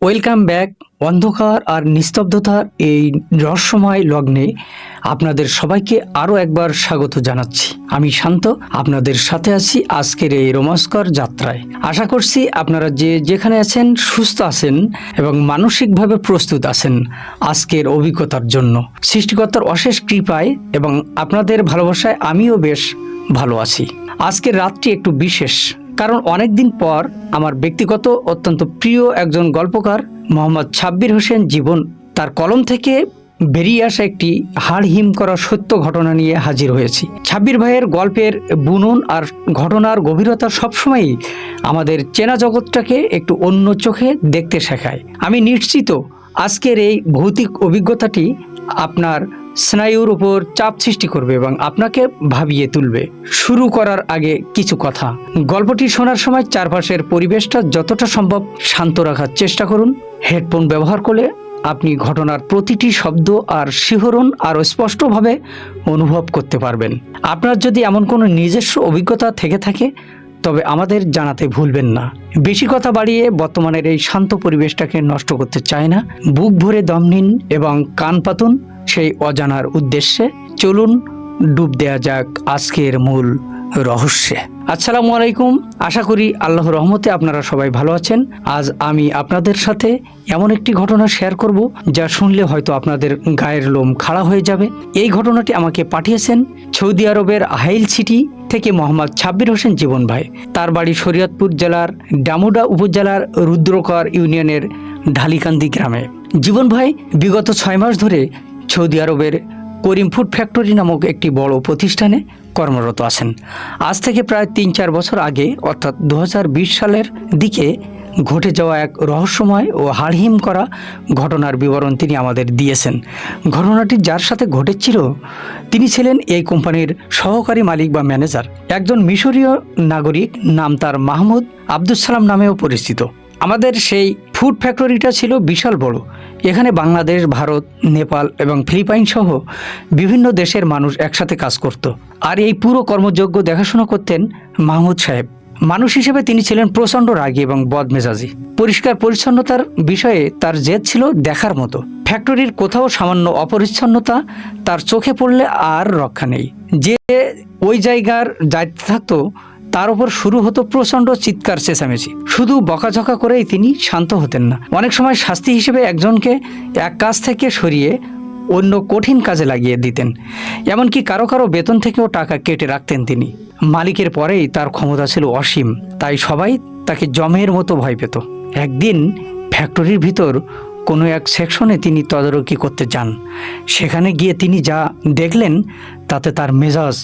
Welcome back. অন্ধকার আর নিস্তব্ধতার এই রহস্যময় লগ্নে আপনাদের সবাইকে আরও একবার স্বাগত জানাচ্ছি। আমি শান্ত, আপনাদের সাথে আছি আজকের এই রোমাঞ্চকর যাত্রায়। আশা করছি আপনারা যে যেখানে আছেন সুস্থ আছেন এবং মানসিকভাবে প্রস্তুত আছেন আজকের অভিজ্ঞতার জন্য। সৃষ্টিকর্তার অশেষ কৃপায় এবং আপনাদের ভালোবাসায় আমিও বেশ ভালো আছি। আজকের রাতটি একটু বিশেষ, কারণ অনেকদিন পর আমার ব্যক্তিগত অত্যন্ত প্রিয় একজন গল্পকার মোহাম্মদ সাব্বির হোসেন জীবন তার কলম থেকে বেরিয়ে আসা একটি হাড় হিম করা সত্য ঘটনা নিয়ে হাজির হয়েছি। সাব্বির ভাইয়ের গল্পের বুনন আর ঘটনার গভীরতা সবসময়ই আমাদের চেনা জগৎটাকে একটু অন্য চোখে দেখতে শেখায়। আমি নিশ্চিত আজকের এই ভৌতিক অভিজ্ঞতাটি আপনার স্নায়ুর উপর চাপ সৃষ্টি করবে এবং আপনাকে ভাবিয়ে তুলবে। শুরু করার আগে কিছু কথা। গল্পটি শোনার সময় চারপাশের পরিবেশটা যতটা সম্ভব শান্ত রাখার চেষ্টা করুন। হেডফোন ব্যবহার করলে আপনি ঘটনার প্রতিটি শব্দ আর শিহরণ আরও স্পষ্টভাবে অনুভব করতে পারবেন। আপনার যদি এমন কোনো নিজস্ব অভিজ্ঞতা থেকে থাকে তবে আমাদের জানাতে ভুলবেন না। বেশি কথা বাড়িয়ে বর্তমানের এই শান্ত পরিবেশটাকে নষ্ট করতে চায় না। বুক ভরে দম নিন এবং কান পাতুন সেই অজানার উদ্দেশ্যে। চলুন ডুব দেয়া যাক আজকের মূল রহস্যে। আসসালামু আলাইকুম। আশা করি আল্লাহর রহমতে আপনারা সবাই ভালো আছেন। আজ আমি আপনাদের সাথে এমন একটি ঘটনা শেয়ার করব যা শুনলে হয়তো আপনাদের গায়ের লোম খাড়া হয়ে যাবে। এই ঘটনাটি আমাকে পাঠিয়েছেন সৌদি আরবের হাইল সিটি থেকে মোহাম্মদ সাব্বির হোসেন জীবন ভাই। তার বাড়ি শরীয়তপুর জেলার ডামুডা উপজেলার রুদ্রকর ইউনিয়নের ঢালিকান্দি গ্রামে। জীবন ভাই বিগত 6 মাস ধরে সৌদি আরবের করিম ফুড ফ্যাক্টরি নামক একটি বড় প্রতিষ্ঠানে কর্মরত আছেন। আজ থেকে প্রায় 3-4 বছর আগে অর্থাৎ 2020 সালের দিকে ঘটে যাওয়া এক রহস্যময় ও হাড়হিম করা ঘটনার বিবরণ তিনি আমাদের দিয়েছেন। ঘটনাটি যার সাথে ঘটেছিল তিনি ছিলেন এই কোম্পানির সহকারী মালিক বা ম্যানেজার, একজন মিশরীয় নাগরিক, নাম তার মাহমুদ আব্দুস সালাম নামেও পরিচিত। আমাদের সেই ফুড ফ্যাক্টরিটা ছিল বিশাল বড়। এখানে বাংলাদেশ, ভারত, নেপাল এবং ফিলিপাইন সহ বিভিন্ন দেশের মানুষ একসাথে কাজ করত। আর এই পুরো কর্মযজ্ঞ দেখাশোনা করতেন মাহমুদ সাহেব। মানুষ হিসেবে তিনি ছিলেন প্রচণ্ড রাগী এবং বদমেজাজি। পরিষ্কার পরিচ্ছন্নতার বিষয়ে তার জেদ ছিল দেখার মতো। ফ্যাক্টরির কোথাও সামান্য অপরিচ্ছন্নতা তার চোখে পড়লে আর রক্ষা নেই। যে ওই জায়গার দায়িত্বে থাকতো তার উপর শুরু হতো প্রচণ্ড চিৎকার চেঁচামেচি। শুধু বকাঝকা করেই তিনি শান্ত হতেন না। অনেক সময় শাস্তি হিসেবে একজনকে এক কাজ থেকে সরিয়ে অন্য কঠিন কাজে লাগিয়ে দিতেন। এমনকি কারো কারো বেতন থেকেও টাকা কেটে রাখতেন তিনি। মালিকের পরেই তার ক্ষমতা ছিল অসীম, তাই সবাই তাকে জমের মতো ভয় পেত। একদিন ফ্যাক্টরির ভিতর কোনো এক সেকশনে তিনি তদারকি করতে যান। সেখানে গিয়ে তিনি যা দেখলেন তাতে তার মেজাজ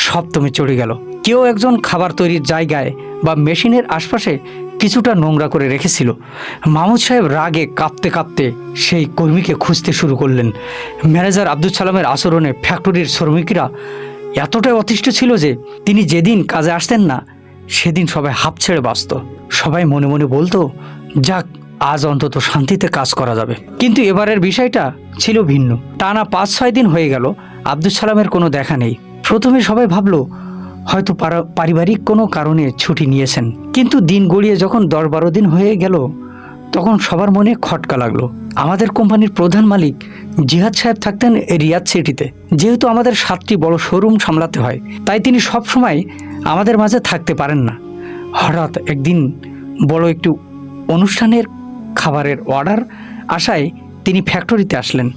সপ্তমে চড়ে গেল। কেউ একজন খাবার তৈরির জায়গায় বা মেশিনের আশপাশে কিছুটা নোংরা করে রেখেছিল। মাহমুদ সাহেব রাগে কাঁপতে কাঁপতে সেই কর্মীকে খুঁজতে শুরু করলেন। ম্যানেজার আব্দুল সালামের আচরণে ফ্যাক্টরির শ্রমিকরা এতটাই অতিষ্ঠ ছিল যে তিনি যেদিন কাজে আসতেন না সেদিন সবাই হাঁপ ছেড়ে বাঁচত। সবাই মনে মনে বলতো, যাক, আজ অন্তত শান্তিতে কাজ করা যাবে। কিন্তু এবারের বিষয়টা ছিল ভিন্ন। টানা 5-6 দিন হয়ে গেল আব্দুল সালামের কোনো দেখা নেই। প্রথমে সবাই ভাবলো হয়তো পারিবারিক কোনো কারণে ছুটি নিয়েছেন। কিন্তু দিন গড়িয়ে যখন 10-12 দিন হয়ে গেল তখন সবার মনে খটকা লাগলো। আমাদের কোম্পানির প্রধান মালিক জিহাদ সাহেব থাকতেন রিয়াদ সিটিতে। যেহেতু আমাদের 7টি বড় শোরুম সামলাতে হয়, তাই তিনি সব সময় আমাদের মাঝে থাকতে পারেন না। হঠাৎ একদিন বড় একটি অনুষ্ঠানের খাবারের অর্ডার আসায় তিনি ফ্যাক্টরিতে আসলেন।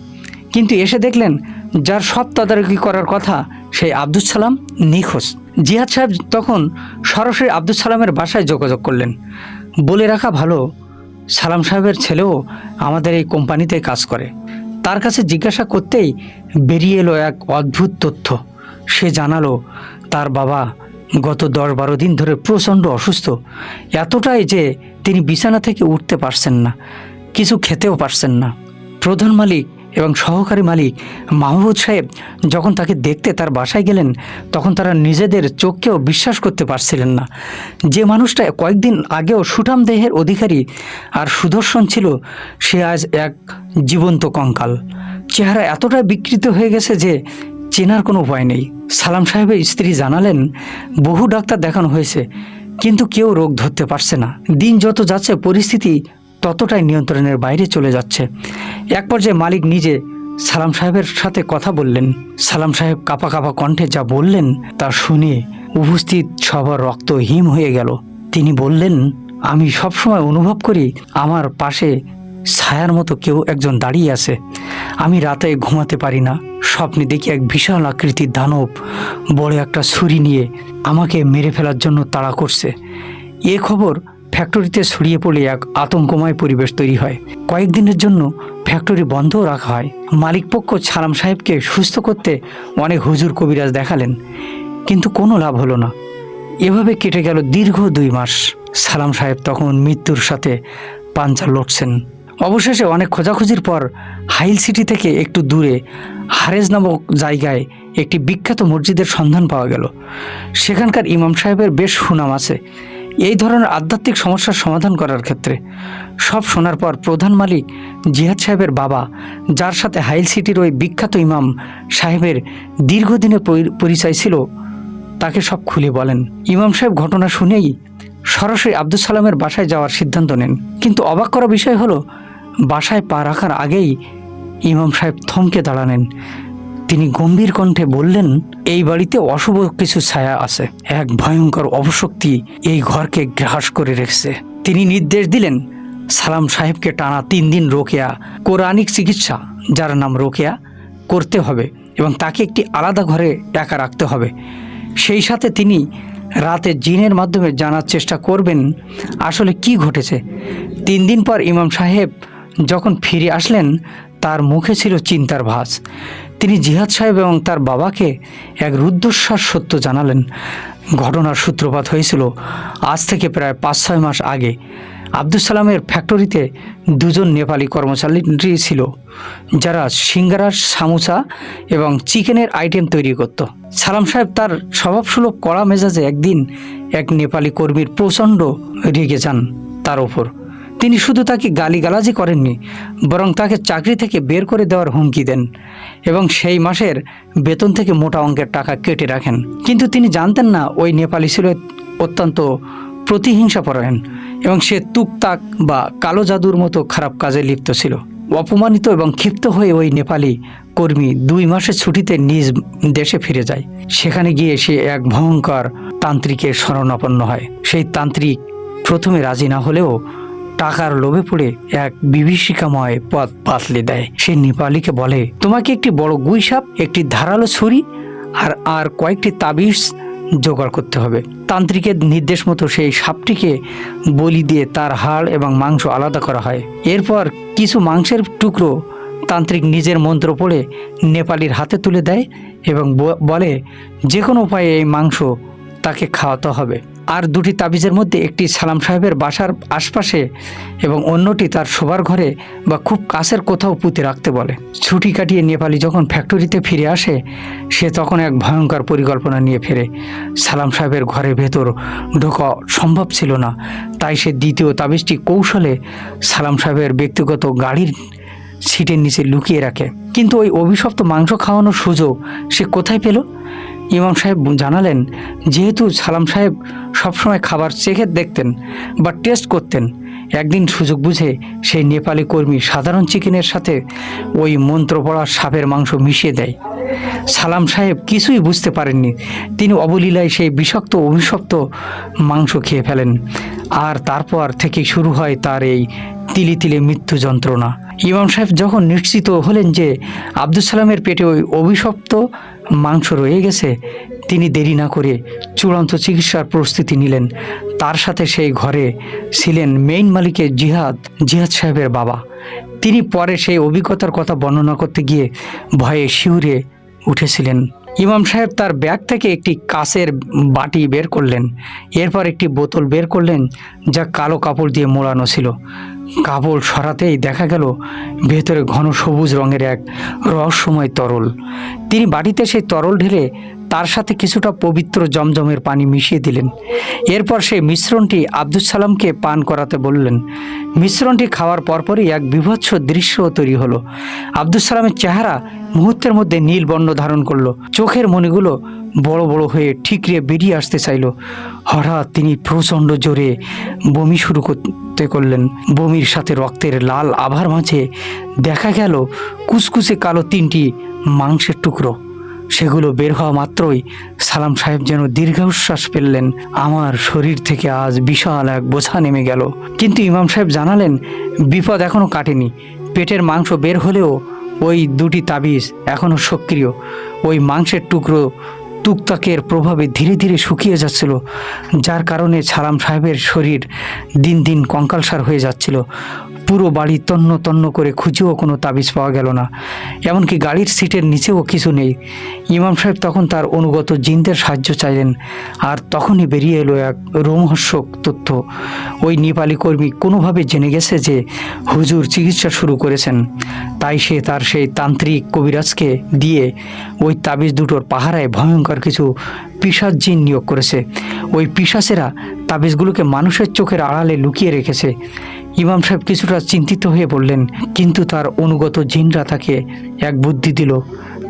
কিন্তু এসে দেখলেন যার সব তদারকি করার কথা সেই আব্দুল সালাম নিখোঁজ। জিহাদ সাহেব তখন সরাসরি আব্দুল সালামের বাসায় যোগাযোগ করলেন। বলে রাখা ভালো, সালাম সাহেবের ছেলেও আমাদের এই কোম্পানিতে কাজ করে। তার কাছে জিজ্ঞাসা করতেই বেরিয়ে এলো এক অদ্ভুত তথ্য। সে জানালো তার বাবা গত 10-12 দিন ধরে প্রচণ্ড অসুস্থ, এতটাই যে তিনি বিছানা থেকে উঠতে পারছেন না, কিছু খেতেও পারছেন না। প্রধান মালিক এবং সহকারী মালিক মাহমুদ সাহেব যখন তাকে দেখতে তার বাসায় গেলেন তখন তারা নিজেদের চোখকেও বিশ্বাস করতে পারছিলেন না। যে মানুষটা কয়েকদিন আগেও সুঠাম দেহের অধিকারী আর সুদর্শন ছিল, সে আজ এক জীবন্ত কঙ্কাল। চেহারা এতটাই বিকৃত হয়ে গেছে যে চেনার কোনো উপায় নেই। সালাম সাহেবের স্ত্রী জানালেন বহু ডাক্তার দেখানো হয়েছে কিন্তু কেউ রোগ ধরতে পারছে না। দিন যত যাচ্ছে পরিস্থিতি ততটাই নিয়ন্ত্রণের বাইরে চলে যাচ্ছে। এক পর্যায়ে মালিক নিজে সালাম সাহেবের সাথে কথা বললেন। সালাম সাহেব কাঁপা কাঁপা কণ্ঠে যা বললেন তা শুনে উপস্থিত সবার রক্ত হিম হয়ে গেল। তিনি বললেন, আমি সবসময় অনুভব করি আমার পাশে ছায়ার মতো কেউ একজন দাঁড়িয়ে আছে। আমি রাতে ঘুমাতে পারি না, স্বপ্নে দেখি এক বিশাল আকৃতির দানব বড় একটা ছুরি নিয়ে আমাকে মেরে ফেলার জন্য তাড়া করছে। এ খবর ফ্যাক্টরিতে ছড়িয়ে পড়লে এক আতঙ্কময় পরিবেশ তৈরি হয়। কয়েকদিনের জন্য ফ্যাক্টরি বন্ধও রাখা হয়। মালিকপক্ষ সালাম সাহেবকে সুস্থ করতে অনেক হুজুর কবিরাজ দেখালেন, কিন্তু কোনো লাভ হলো না। এভাবে কেটে গেল দীর্ঘ 2 মাস। সালাম সাহেব তখন মৃত্যুর সাথে পাঞ্জা লড়ছেন। অবশেষে অনেক খোঁজাখুঁজির পর হাইল সিটি থেকে একটু দূরে হারেজ নামক জায়গায় একটি বিখ্যাত মসজিদের সন্ধান পাওয়া গেল। সেখানকার ইমাম সাহেবের বেশ সুনাম আছে এই ধরনের আধ্যাত্মিক সমস্যার সমাধান করার ক্ষেত্রে। সব শোনার পর প্রধান মালিক জিহাদ সাহেবের বাবা, যার সাথে হাইল সিটির ওই বিখ্যাত ইমাম সাহেবের দীর্ঘদিনের পরিচয় ছিল, তাকে সব খুলে বলেন। ইমাম সাহেব ঘটনা শুনেই সরাসরি আব্দুল সালামের বাসায় যাওয়ার সিদ্ধান্ত নেন। কিন্তু অবাক করা বিষয় হলো, বাসায় পা রাখার আগেই ইমাম সাহেব থমকে দাঁড়ালেন। তিনি গম্ভীর কণ্ঠে বললেন, এই বাড়িতে অশুভ কিছু ছায়া আছে। এক ভয়ঙ্কর অপশক্তি এই ঘরকে গ্রাস করে রেখেছে। তিনি নির্দেশ দিলেন সালাম সাহেবকে টানা 3 দিন রোকেয়া, কোরআনিক চিকিৎসা যার নাম রোকেয়া, করতে হবে এবং তাকে একটি আলাদা ঘরে একা রাখতে হবে। সেই সাথে তিনি রাতে জিনের মাধ্যমে জানার চেষ্টা করবেন আসলে কি ঘটেছে। 3 দিন পর ইমাম সাহেব যখন ফিরে আসলেন, তার মুখে ছিল চিন্তার ভাঁজ। তিনি জিহাদ সাহেব এবং তার বাবাকে এক রুদ্ধশ্বাস সত্য জানালেন। ঘটনার সূত্রপাত হয়েছিল আজ থেকে প্রায় 5-6 মাস আগে। আব্দুল সালামের ফ্যাক্টরিতে 2 জন নেপালি কর্মচারী ছিল, যারা সিঙ্গারা, সামোসা এবং চিকেনের আইটেম তৈরি করত। সালাম সাহেব তার স্বভাবসুলভ কড়া মেজাজে একদিন এক নেপালি কর্মীর প্রচণ্ড রেগে যান তার ওপর। তিনি শুধু তাকে গালিগালাজি করেননি, বরং তাকে চাকরি থেকে বের করে দেওয়ার হুমকি দেন এবং সেই মাসের বেতন থেকে মোটা অঙ্কের টাকা কেটে রাখেন। কিন্তু তিনি জানতেন না ওই নেপালি ছিল অত্যন্ত প্রতিহিংসাপরায়ণ এবং সে তুকতাক বা কালো জাদুর মতো খারাপ কাজে লিপ্ত ছিল। অপমানিত এবং ক্ষিপ্ত হয়ে ওই নেপালি কর্মী 2 মাসের ছুটিতে নিজ দেশে ফিরে যায়। সেখানে গিয়ে সে এক ভয়ঙ্কর তান্ত্রিকের শরণাপন্ন হয়। সেই তান্ত্রিক প্রথমে রাজি না হলেও টাকার লোভে পড়ে এক বিভীষিকাময় পথ বাতলে দেয়। সে নেপালিকে বলে, তোমাকে একটি বড় গুই সাপ, একটি ধারালো ছুরি আর কয়েকটি তাবিজ জোগাড় করতে হবে। তান্ত্রিকের নির্দেশ মতো সেই সাপটিকে বলি দিয়ে তার হাড় এবং মাংস আলাদা করা হয়। এরপর কিছু মাংসের টুকরো তান্ত্রিক নিজের মন্ত্র পড়ে নেপালির হাতে তুলে দেয় এবং বলে যে কোনো উপায়ে এই মাংস তাকে খাওয়াতে হবে। আর 2টি তাবিজের মধ্যে একটি সালাম সাহেবের বাসার আশপাশে এবং অন্যটি তার শোবার ঘরে বা খুব কাছের কোথাও পুঁতে রাখতে বলে। ছুটি কাটিয়ে নেপালি যখন ফ্যাক্টরিতে ফিরে আসে, সে তখন এক ভয়ঙ্কর পরিকল্পনা নিয়ে ফেরে। সালাম সাহেবের ঘরের ভেতর ঢোকা সম্ভব ছিল না, তাই সে দ্বিতীয় তাবিজটি কৌশলে সালাম সাহেবের ব্যক্তিগত গাড়ির সিটের নিচে লুকিয়ে রাখে। কিন্তু ওই অভিশপ্ত মাংস খাওয়ানোর সুযোগ সে কোথায় পেল? ইমাম সাহেব জানালেন, যেহেতু সালাম সাহেব সবসময় খাবার চেখে দেখতেন বা টেস্ট করতেন, একদিন সুযোগ বুঝে সেই নেপালি কর্মী সাধারণ চিকেনের সাথে ওই মন্ত্র পড়া সাপের মাংস মিশিয়ে দেয়। সালাম সাহেব কিছুই বুঝতে পারেননি। তিনি অবলীলায় সেই বিষাক্ত অভিশপ্ত মাংস খেয়ে ফেলেন। আর তারপর থেকে শুরু হয় তার এই তিলে তিলে মৃত্যু যন্ত্রণা। ইমাম সাহেব যখন নিশ্চিত হলেন যে আব্দুল সালামের পেটে ওই অভিশপ্ত মাংস রয়ে গেছে, তিনি দেরি না করে চূড়ান্ত চিকিৎসার প্রস্তুতি নিলেন। তার সাথে সেই ঘরে ছিলেন মেইন মালিকের জিহাদ সাহেবের বাবা। তিনি পরে সেই অভিজ্ঞতার কথা বর্ণনা করতে গিয়ে ভয়ে শিউরে উঠেছিলেন। ইমাম সাহেব তার ব্যাগ থেকে একটি কাচের বাটি বের করলেন। এরপর একটি বোতল বের করলেন যা কালো কাপড় দিয়ে মোড়ানো ছিল। কাপড় সরাতেই দেখা গেল ভেতরে ঘন সবুজ রঙের এক রহস্যময় তরল। তিনি বাটিতে সেই তরল ঢেলে তার সাথে কিছুটা পবিত্র জমজমের পানি মিশিয়ে দিলেন। এরপর সেই মিশ্রণটি আব্দুল সালামকে পান করাতে বললেন। মিশ্রণটি খাওয়ার পরপরই এক বিভৎস দৃশ্য তৈরি হলো। আব্দুল সালামের চেহারা মুহূর্তের মধ্যে নীল বর্ণ ধারণ করলো। চোখের মণিগুলো বড় বড় হয়ে ঠিকরে বেরিয়ে আসতে চাইল। হঠাৎ তিনি প্রচণ্ড জোরে বমি শুরু করতে করলেন। বমির সাথে রক্তের লাল আভার মাঝে দেখা গেল কুচকুচে কালো 3টি মাংসের টুকরো। সেগুলো বের হওয়া মাত্রই সালাম সাহেব যেন দীর্ঘশ্বাস ফেললেন। আমার শরীর থেকে আজ বিশাল এক বোঝা নেমে গেল। কিন্তু ইমাম সাহেব জানালেন, বিপদ এখনো কাটেনি। পেটের মাংস বের হলেও ওই 2টি তাবিজ এখনো সক্রিয়। ওই মাংসের টুকরো তুকতাকের প্রভাবে ধীরে ধীরে শুকিয়ে যাচ্ছিল, যার কারণে সালাম সাহেবের শরীর দিন দিন কঙ্কালসার হয়ে যাচ্ছিল। পুরো বাড়ি তন্ন তন্ন করে খুঁজেও কোনো তাবিজ পাওয়া গেল না, এমনকি গাড়ির সিটের নিচেও কিছু নেই। ইমাম সাহেব তখন তার অনুগত জিনদের সাহায্য চাইলেন, আর তখনই বেরিয়ে এলো এক রোমহর্ষক তথ্য। ওই নেপালি কর্মী কোনোভাবে জেনে গেছে যে হুজুর চিকিৎসা শুরু করেছেন, তাই সে তার সেই তান্ত্রিক কবিরাজকে দিয়ে ওই তাবিজ দুটোর পাহারায় ভয়ঙ্কর কিছু পিশাচ জিন নিয়োগ করেছে। ওই পিশাচেরা তাবিজগুলোকে মানুষের চোখের আড়ালে লুকিয়ে রেখেছে। ইমাম সাহেব কিছুটা চিন্তিত হয়ে বললেন, কিন্তু তার অনুগত জিনরা তাকে এক বুদ্ধি দিল।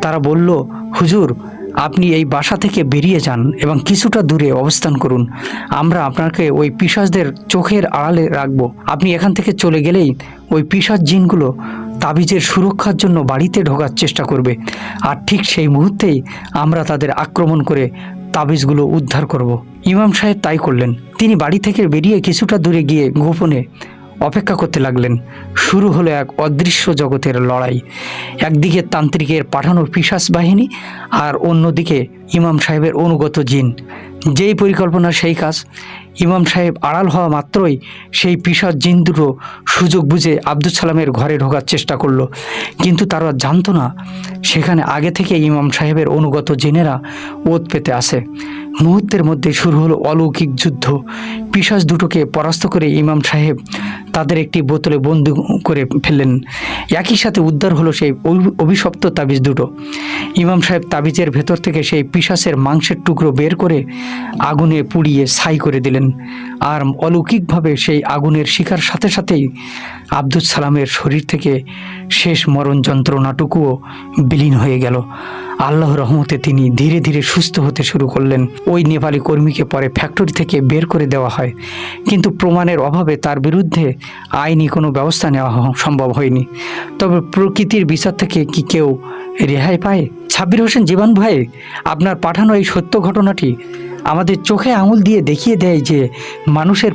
তারা বলল, হুজুর, আপনি এই বাসা থেকে বেরিয়ে যান এবং কিছুটা দূরে অবস্থান করুন। আমরা আপনাকে ওই পিশাচদের চোখের আড়ালে রাখব। আপনি এখান থেকে চলে গেলেই ওই পিশাচ জিনগুলো তাবিজের সুরক্ষার জন্য বাড়িতে ঢোকার চেষ্টা করবে, আর ঠিক সেই মুহূর্তেই আমরা তাদের আক্রমণ করে তাবিজগুলো উদ্ধার করব। ইমাম সাহেব তাই করলেন। তিনি বাড়ি থেকে বেরিয়ে কিছুটা দূরে গিয়ে গোপনে অপেক্ষা করতে লাগলেন। শুরু হলো এক অদৃশ্য জগতের লড়াই। একদিকে তান্ত্রিকের পাঠানো পিশাচ বাহিনী, আর অন্যদিকে ইমাম সাহেবের অনুগত জিন। যেই পরিকল্পনা সেই কাজ। ইমাম সাহেব আড়াল হওয়া মাত্রই সেই পিশাচ জিন দুটো সুযোগ বুঝে আব্দুল সালামের ঘরে ঢোকার চেষ্টা করলো, কিন্তু তারা জানতো না সেখানে আগে থেকে ইমাম সাহেবের অনুগত জিনেরা ওত পেতে আসে। মুহূর্তের মধ্যে শুরু হলো অলৌকিক যুদ্ধ। পিশাচ দুটোকে পরাস্ত করে ইমাম সাহেব তাদের একটি বোতলে বন্দি করে ফেললেন। একই সাথে উদ্ধার হলো সেই অভিশপ্ত তাবিজ দুটো। ইমাম সাহেব তাবিজের ভেতর থেকে সেই পিশাচের মাংসের টুকরো বের করে আগুনে পুড়িয়ে ছাই করে দিলেন, আর অলৌকিকভাবে সেই আগুনের শিখার সাথে সাথেই আব্দুল সালামের শরীর থেকে শেষ মরণ যন্ত্রণাটুকুও বিলীন হয়ে গেল। আল্লাহর রহমতে তিনি ধীরে ধীরে সুস্থ হতে শুরু করলেন। ওই নেপালি কর্মীকে পরে ফ্যাক্টরি থেকে বের করে দেওয়া হয়, কিন্তু প্রমাণের অভাবে তার বিরুদ্ধে আইনি কোনো ব্যবস্থা নেওয়া সম্ভব হয়নি। তবে প্রকৃতির বিচার থেকে কি কেউ রেহাই পায়? সাব্বির হোসেন জীবন ভাই, আপনার পাঠানো এই সত্য ঘটনাটি আমাদের চোখে আঙুল দিয়ে দেখিয়ে দেয় যে মানুষের